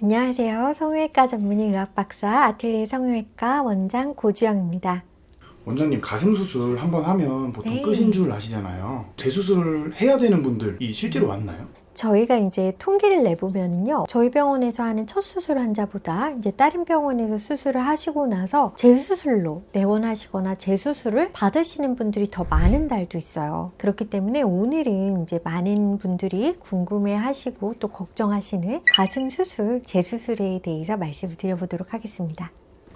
안녕하세요. 성형외과 전문의 의학박사 아틀리에 성형외과 원장 고주영입니다. 원장님, 가슴 수술 한번 하면 보통 네. 끝인 줄 아시잖아요. 재수술을 해야 되는 분들이 실제로 많나요? 저희가 이제 통계를 내보면요. 저희 병원에서 하는 첫 수술 환자보다 이제 다른 병원에서 수술을 하시고 나서 재수술로 내원하시거나 재수술을 받으시는 분들이 더 많은 달도 있어요. 그렇기 때문에 오늘은 이제 많은 분들이 궁금해 하시고 또 걱정하시는 가슴 수술, 재수술에 대해서 말씀을 드려보도록 하겠습니다.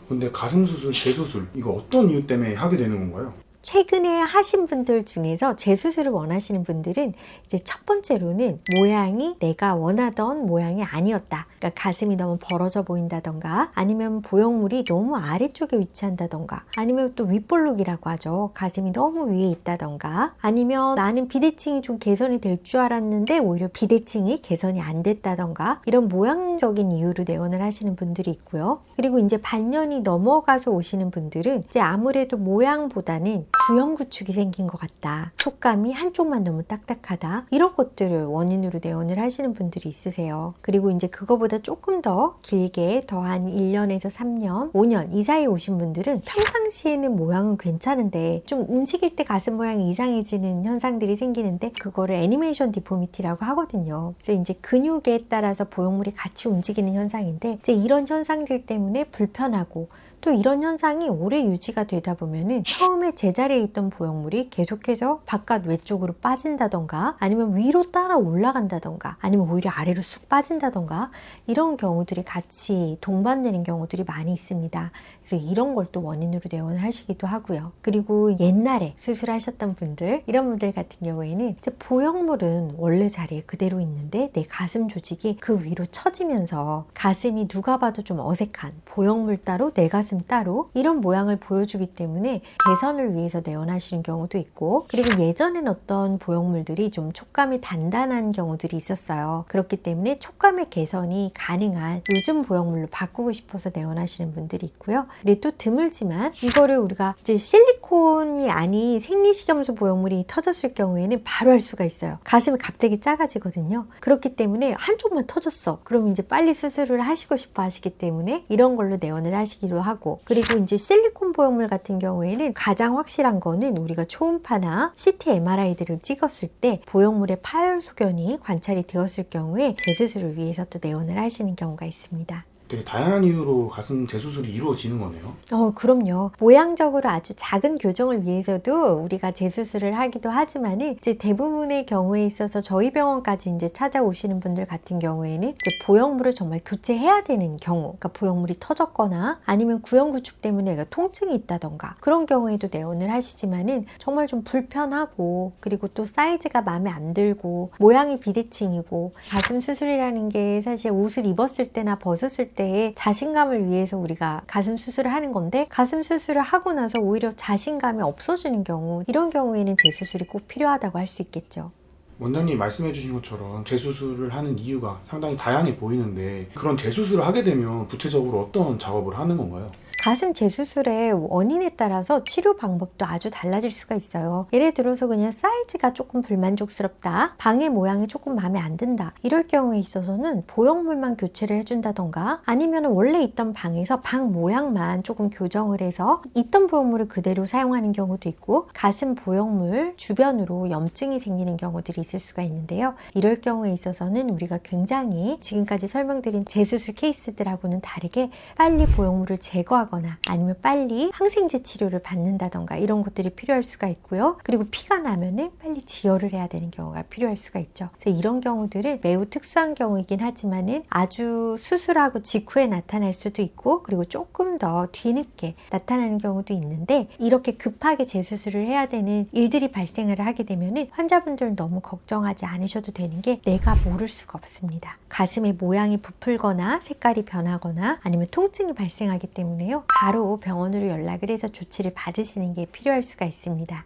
근데 가슴 수술, 재수술 이거 어떤 이유 때문에 하게 되는 건가요? 최근에 하신 분들 중에서 재수술을 원하시는 분들은 이제 첫 번째로는 모양이 내가 원하던 모양이 아니었다. 그러니까 가슴이 너무 벌어져 보인다던가 아니면 보형물이 너무 아래쪽에 위치한다던가 아니면 또 윗볼록이라고 하죠. 가슴이 너무 위에 있다던가 아니면 나는 비대칭이 좀 개선이 될 줄 알았는데 오히려 비대칭이 개선이 안 됐다던가 이런 모양적인 이유로 내원을 하시는 분들이 있고요. 그리고 이제 반년이 넘어가서 오시는 분들은 이제 아무래도 모양보다는 구형 구축이 생긴 것 같다. 촉감이 한쪽만 너무 딱딱하다. 이런 것들을 원인으로 내원을 하시는 분들이 있으세요. 그리고 이제 그거보다 조금 더 길게 더 한 1년에서 3년, 5년 이 사이에 오신 분들은 평상시에는 모양은 괜찮은데 좀 움직일 때 가슴 모양이 이상해지는 현상들이 생기는데 그거를 애니메이션 디포미티라고 하거든요. 그래서 이제 근육에 따라서 보형물이 같이 움직이는 현상인데 이제 이런 현상들 때문에 불편하고 또 이런 현상이 오래 유지가 되다 보면은 처음에 제자리에 있던 보형물이 계속해서 바깥 외쪽으로 빠진다던가 아니면 위로 따라 올라간다던가 아니면 오히려 아래로 쑥 빠진다던가 이런 경우들이 같이 동반되는 경우들이 많이 있습니다. 그래서 이런 걸 또 원인으로 내원을 하시기도 하고요. 그리고 옛날에 수술하셨던 분들 이런 분들 같은 경우에는 이제 보형물은 원래 자리에 그대로 있는데 내 가슴 조직이 그 위로 처지면서 가슴이 누가 봐도 좀 어색한 보형물 따로 내 가슴 따로 이런 모양을 보여주기 때문에 개선을 위해서 내원하시는 경우도 있고 그리고 예전엔 어떤 보형물들이 좀 촉감이 단단한 경우들이 있었어요. 그렇기 때문에 촉감의 개선이 가능한 요즘 보형물로 바꾸고 싶어서 내원하시는 분들이 있고요. 그리고 또 드물지만 이거를 우리가 이제 실리콘이 아닌 생리식염수 보형물이 터졌을 경우에는 바로 할 수가 있어요. 가슴이 갑자기 작아지거든요. 그렇기 때문에 한쪽만 터졌어. 그럼 이제 빨리 수술을 하시고 싶어 하시기 때문에 이런 걸로 내원을 하시기도 하고 그리고 이제 실리콘 보형물 같은 경우에는 가장 확실한 거는 우리가 초음파나 CT MRI들을 찍었을 때 보형물의 파열 소견이 관찰이 되었을 경우에 재수술을 위해서 또 내원을 하시는 경우가 있습니다. 되게 다양한 이유로 가슴 재수술이 이루어지는 거네요. 그럼요. 모양적으로 아주 작은 교정을 위해서도 우리가 재수술을 하기도 하지만은 이제 대부분의 경우에 있어서 저희 병원까지 이제 찾아오시는 분들 같은 경우에는 이제 보형물을 정말 교체해야 되는 경우, 그러니까 보형물이 터졌거나 아니면 구형 구축 때문에 내가 통증이 있다던가 그런 경우에도 내원을 하시지만은 정말 좀 불편하고 그리고 또 사이즈가 마음에 안 들고 모양이 비대칭이고 가슴 수술이라는 게 사실 옷을 입었을 때나 벗었을 때의 자신감을 위해서 우리가 가슴 수술을 하는 건데 가슴 수술을 하고 나서 오히려 자신감이 없어지는 경우 이런 경우에는 재수술이 꼭 필요하다고 할 수 있겠죠. 원장님 말씀해 주신 것처럼 재수술을 하는 이유가 상당히 다양해 보이는데 그런 재수술을 하게 되면 구체적으로 어떤 작업을 하는 건가요? 가슴 재수술의 원인에 따라서 치료 방법도 아주 달라질 수가 있어요. 예를 들어서 그냥 사이즈가 조금 불만족스럽다, 방의 모양이 조금 마음에 안 든다 이럴 경우에 있어서는 보형물만 교체를 해준다던가 아니면 원래 있던 방에서 방 모양만 조금 교정을 해서 있던 보형물을 그대로 사용하는 경우도 있고 가슴 보형물 주변으로 염증이 생기는 경우들이 있을 수가 있는데요. 이럴 경우에 있어서는 우리가 굉장히 지금까지 설명드린 재수술 케이스들하고는 다르게 빨리 보형물을 제거하거나 아니면 빨리 항생제 치료를 받는다던가 이런 것들이 필요할 수가 있고요. 그리고 피가 나면은 빨리 지혈을 해야 되는 경우가 필요할 수가 있죠. 그래서 이런 경우들은 매우 특수한 경우이긴 하지만은 아주 수술하고 직후에 나타날 수도 있고 그리고 조금 더 뒤늦게 나타나는 경우도 있는데 이렇게 급하게 재수술을 해야 되는 일들이 발생을 하게 되면은 환자분들은 너무 걱정하지 않으셔도 되는 게 내가 모를 수가 없습니다. 가슴의 모양이 부풀거나 색깔이 변하거나 아니면 통증이 발생하기 때문에요. 바로 병원으로 연락을 해서 조치를 받으시는 게 필요할 수가 있습니다.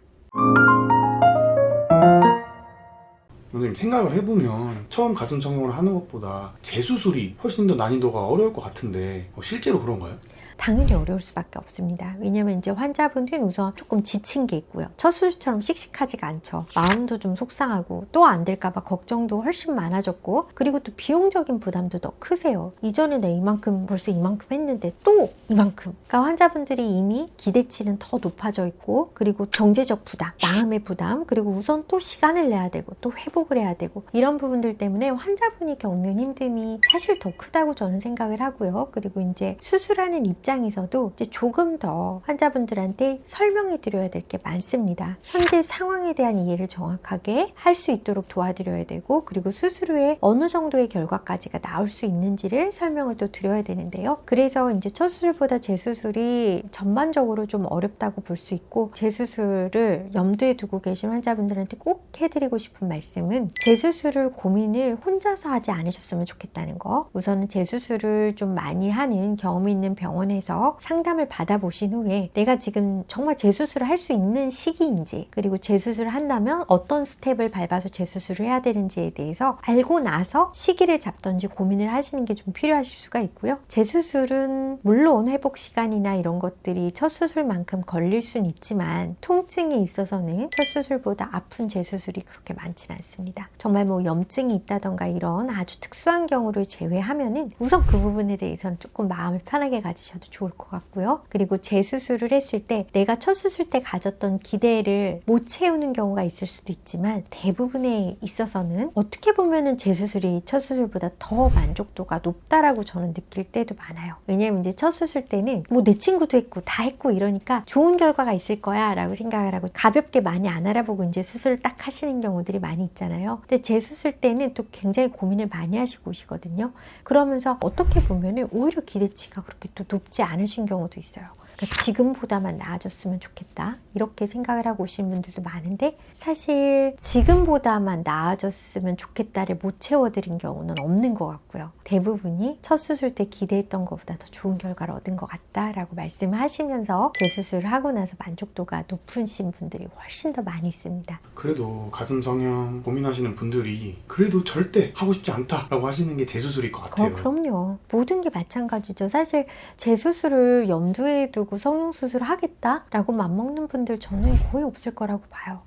선생님 생각을 해보면 처음 가슴 성형을 하는 것보다 재수술이 훨씬 더 난이도가 어려울 것 같은데 실제로 그런가요? 당연히 어려울 수밖에 없습니다. 왜냐면 이제 환자분들은 우선 조금 지친 게 있고요. 첫 수술처럼 씩씩하지가 않죠. 마음도 좀 속상하고 또 안 될까봐 걱정도 훨씬 많아졌고, 그리고 또 비용적인 부담도 더 크세요. 이전에 내가 이만큼 벌써 이만큼 했는데 또 이만큼. 그러니까 환자분들이 이미 기대치는 더 높아져 있고, 그리고 경제적 부담, 마음의 부담, 그리고 우선 또 시간을 내야 되고 또 회복을 해야 되고, 이런 부분들 때문에 환자분이 겪는 힘듦이 사실 더 크다고 저는 생각을 하고요. 그리고 이제 수술하는 입장에서도 이제 조금 더 환자분들한테 설명해 드려야 될 게 많습니다. 현재 상황에 대한 이해를 정확하게 할 수 있도록 도와드려야 되고, 그리고 수술 후에 어느 정도의 결과까지가 나올 수 있는지를 설명을 또 드려야 되는데요. 그래서 이제 첫 수술보다 재수술이 전반적으로 좀 어렵다고 볼 수 있고, 재수술을 염두에 두고 계신 환자분들한테 꼭 해드리고 싶은 말씀은, 재수술을 고민을 혼자서 하지 않으셨으면 좋겠다는 거. 우선은 재수술을 좀 많이 하는 경험이 있는 병원에서 상담을 받아보신 후에 내가 지금 정말 재수술을 할 수 있는 시기인지, 그리고 재수술을 한다면 어떤 스텝을 밟아서 재수술을 해야 되는지에 대해서 알고 나서 시기를 잡던지 고민을 하시는 게 좀 필요하실 수가 있고요. 재수술은 물론 회복 시간이나 이런 것들이 첫 수술만큼 걸릴 수는 있지만, 통증에 있어서는 첫 수술보다 아픈 재수술이 그렇게 많지는 않습니다. 정말 뭐 염증이 있다던가 이런 아주 특수한 경우를 제외하면은 우선 그 부분에 대해서는 조금 마음을 편하게 가지셔도 좋을 것 같고요. 그리고 재수술을 했을 때 내가 첫 수술 때 가졌던 기대를 못 채우는 경우가 있을 수도 있지만, 대부분에 있어서는 어떻게 보면은 재수술이 첫 수술보다 더 만족도가 높다라고 저는 느낄 때도 많아요. 왜냐면 이제 첫 수술 때는 뭐 내 친구도 했고 다 했고 이러니까 좋은 결과가 있을 거야 라고 생각을 하고 가볍게 많이 안 알아보고 이제 수술을 딱 하시는 경우들이 많이 있잖아요. 근데 재수술 때는 또 굉장히 고민을 많이 하시고 오시거든요. 그러면서 어떻게 보면은 오히려 기대치가 그렇게 또 높지 않으신 경우도 있어요. 그러니까 지금보다만 나아졌으면 좋겠다 이렇게 생각을 하고 오신 분들도 많은데, 사실 지금보다만 나아졌으면 좋겠다를 못 채워드린 경우는 없는 것 같고요. 대부분이 첫 수술 때 기대했던 것보다 더 좋은 결과를 얻은 것 같다라고 말씀을 하시면서 재수술을 하고 나서 만족도가 높으신 분들이 훨씬 더 많이 있습니다. 그래도 가슴 성형 고민하시는 분들이 그래도 절대 하고 싶지 않다라고 하시는 게 재수술일 것 같아요. 그럼요. 모든 게 마찬가지죠. 사실 재수술을 염두에 두고 성형수술을 하겠다라고 맘먹는 분들 저는 거의 없을 거라고 봐요.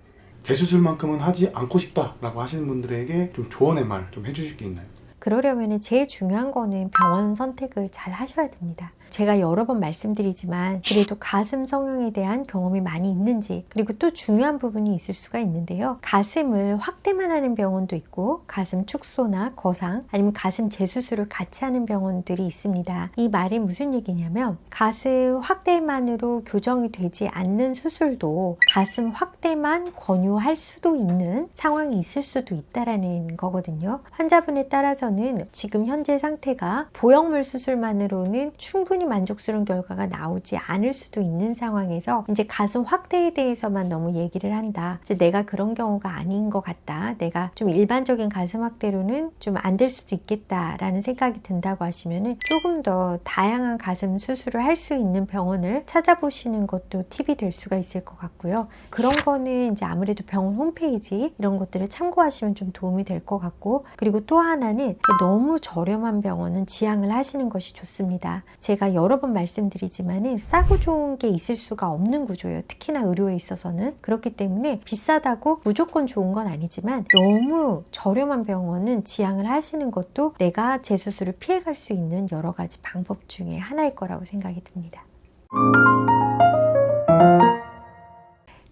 재수술만큼은 하지 않고 싶다라고 하시는 분들에게 좀 조언의 말 좀 해주실 게 있나요? 그러려면 제일 중요한 거는 병원 선택을 잘 하셔야 됩니다. 제가 여러 번 말씀드리지만 그래도 가슴 성형에 대한 경험이 많이 있는지, 그리고 또 중요한 부분이 있을 수가 있는데요. 가슴을 확대만 하는 병원도 있고 가슴 축소나 거상 아니면 가슴 재수술을 같이 하는 병원들이 있습니다. 이 말이 무슨 얘기냐면, 가슴 확대만으로 교정이 되지 않는 수술도 가슴 확대만 권유할 수도 있는 상황이 있을 수도 있다라는 거거든요. 환자분에 따라서는 지금 현재 상태가 보형물 수술만으로는 충분히 만족스러운 결과가 나오지 않을 수도 있는 상황에서 이제 가슴 확대에 대해서만 너무 얘기를 한다. 이제 내가 그런 경우가 아닌 것 같다. 내가 좀 일반적인 가슴 확대로는 좀 안 될 수도 있겠다라는 생각이 든다고 하시면은 조금 더 다양한 가슴 수술을 할 수 있는 병원을 찾아보시는 것도 팁이 될 수가 있을 것 같고요. 그런 거는 이제 아무래도 병원 홈페이지 이런 것들을 참고하시면 좀 도움이 될 것 같고, 그리고 또 하나는 너무 저렴한 병원은 지양을 하시는 것이 좋습니다. 제가 여러 번 말씀드리지만은 싸고 좋은 게 있을 수가 없는 구조예요. 특히나 의료에 있어서는. 그렇기 때문에 비싸다고 무조건 좋은 건 아니지만 너무 저렴한 병원은 지양을 하시는 것도 내가 재수술을 피해갈 수 있는 여러 가지 방법 중에 하나일 거라고 생각이 듭니다.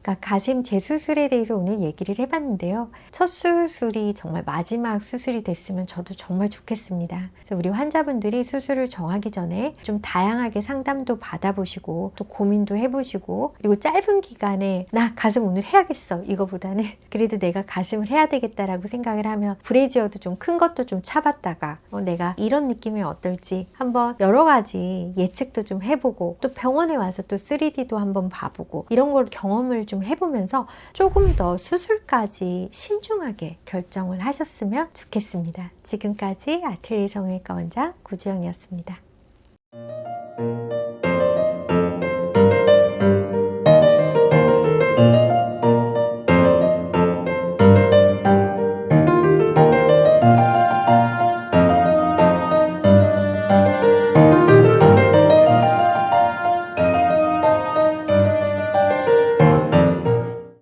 그러니까 가슴 재수술에 대해서 오늘 얘기를 해봤는데요. 첫 수술이 정말 마지막 수술이 됐으면 저도 정말 좋겠습니다. 그래서 우리 환자분들이 수술을 정하기 전에 좀 다양하게 상담도 받아보시고 또 고민도 해보시고, 그리고 짧은 기간에 나 가슴 오늘 해야겠어 이거보다는 그래도 내가 가슴을 해야 되겠다라고 생각을 하면 브래지어도 좀 큰 것도 좀 차봤다가 내가 이런 느낌이 어떨지 한번 여러 가지 예측도 좀 해보고, 또 병원에 와서 또 3D도 한번 봐보고 이런 걸 경험을 좀 해보면서 조금 더 수술까지 신중하게 결정을 하셨으면 좋겠습니다. 지금까지 아틀리에 성형외과 원장 고주영이었습니다.